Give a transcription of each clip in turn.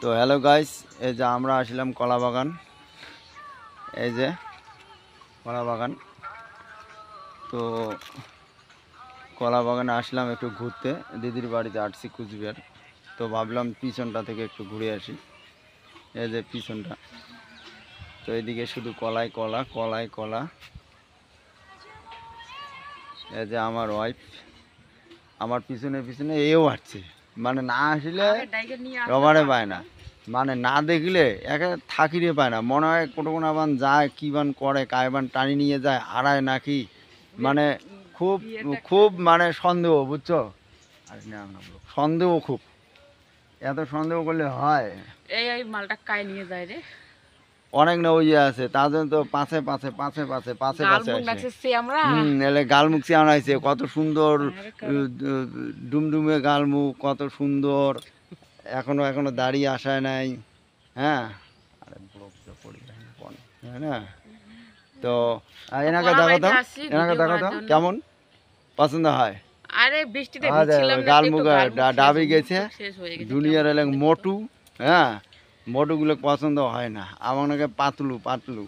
তো hello guys, এই যে আমরা আসলাম কলা বাগান। এই যে কলা বাগান। তো কলা বাগানে আসলাম একটু ঘুরতে, দিদির বাড়িতে আসছি কুচবিহার। তো ভাবলাম পিছনটা থেকে একটু ঘুরে আসি। এই যে পিছনটা, তো এদিকে শুধু কলাই কলা কলাই কলা। এই যে আমার ওয়াইফ আমার পিছনে পিছনে এও আসছে, মানে না আসলে রবারে পায় না, মানে না দেখলে একে থাকিরে পায় না। মনে হয় কোনো কোনো বান যায় কি বান করে, কায়বান টানি নিয়ে যায়, হারায় নাকি, মানে খুব খুব মানে সন্দেহ, বুঝছো? আর না না বলো, সন্দেহ খুব, এত সন্দেহ করলে হয়? এই মালটা কাই নিয়ে যায় রে, অনেক না ওই আছে, তার জন্য তো পাশে পাশে পাশে পাশে পাশে গাল পাশে মুখ আসে। নাচছে আমরা। এলে গালমুখ আনাইছে, কত সুন্দর ডুমডুমে গালমুখ, কত সুন্দর, এখনো এখনো দাঁড়িয়ে আসায় নাই। হ্যাঁ, আরে ব্লকটা পড়ে যায় না কোন, হ্যাঁ না? তো এনাকে কলা দেখো বাড়িতে তো, আসছি এনাকে ভিডিও দেখো করার তো জন্য। কেমন পছন্দ হয়। আরে বৃষ্টিতে আর ভিজছিলাম না, একটু গালমুখ গাল মুখ শেষ, ডাবি মুখ গেছে, টুক শেষ হয়ে গেছে। কেমন দুনিয়ার এলাক লাগছে দেখো তো। মোটু। হ্যাঁ, মোটুগুলো পছন্দ হয় না, আমাকে পাতলু পাতলু,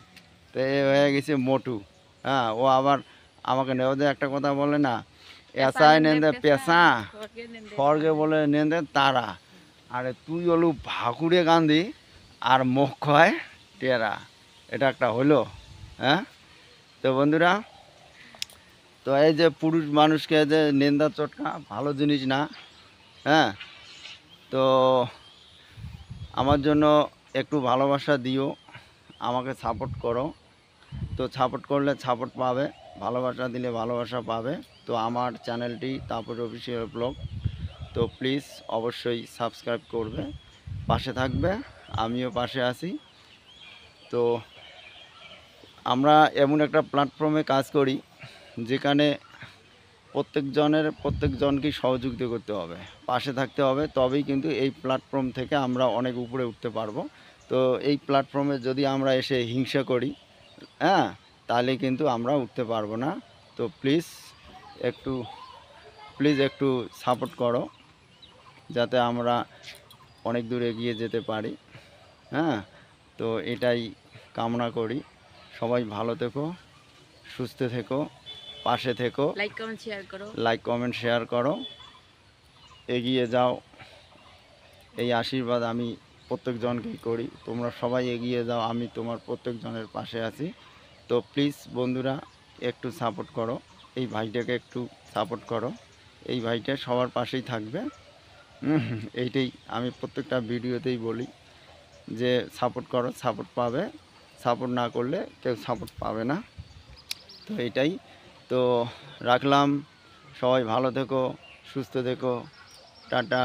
তো এ হয়ে গেছে মোটু। হ্যাঁ, ও আবার আমাকে নেওয়া একটা কথা বলে না, পেশা এসাই নেন্দে নেন্দে পেশা, পেশা, খড়গে নেন্দে স্বর্গে তারা। বলে নেন্দে তারা। আরে তুই হলু ভাকুড়ে গান্ধী আর মুখ হয় টেরা, এটা একটা হলো? হ্যাঁ, তো বন্ধুরা, তো এই যে পুরুষ মানুষকে যে নিন্দা চটকা ভালো জিনিস না। হ্যাঁ, তো আমার জন্য একটু ভালোবাসা দিও, আমাকে সাপোর্ট করো। তো সাপোর্ট করলে সাপোর্ট পাবে, ভালোবাসা দিলে ভালোবাসা পাবে। তো আমার চ্যানেলটি তাপস অফিসিয়াল ব্লগ, তো প্লিজ অবশ্যই সাবস্ক্রাইব করবে, পাশে থাকবে, আমিও পাশে আছি। তো আমরা এমন একটা প্ল্যাটফর্মে কাজ করি যেখানে প্রত্যেকজনকেই সহযোগিতা করতে হবে, পাশে থাকতে হবে, তবেই কিন্তু এই প্ল্যাটফর্ম থেকে আমরা অনেক উপরে উঠতে পারবো। তো এই প্ল্যাটফর্মে যদি আমরা এসে হিংসা করি, হ্যাঁ, তাহলে কিন্তু আমরা উঠতে পারবো না। তো একটু প্লিজ একটু সাপোর্ট করো, যাতে আমরা অনেক দূর এগিয়ে যেতে পারি। হ্যাঁ, তো এটাই কামনা করি। সবাই ভালো থেকো, সুস্থ থেকো, পাশে থেকো, লাইক কমেন্ট শেয়ার করো। লাইক কমেন্ট শেয়ার করো, এগিয়ে যাও, এই আশীর্বাদ আমি প্রত্যেকজনকেই করি। তোমরা সবাই এগিয়ে যাও, আমি তোমার প্রত্যেকজনের পাশে আছি। তো প্লিজ বন্ধুরা, একটু সাপোর্ট করো, এই ভাইটাকে একটু সাপোর্ট করো, এই ভাইটা সবার পাশেই থাকবে। এইটাই আমি প্রত্যেকটা ভিডিওতেই বলি, যে সাপোর্ট করো, সাপোর্ট পাবে, সাপোর্ট না করলে কেউ সাপোর্ট পাবে না। তো এইটাই, তো রাখলাম, সবাই ভালো থেকো, সুস্থ থেকো, টাটা।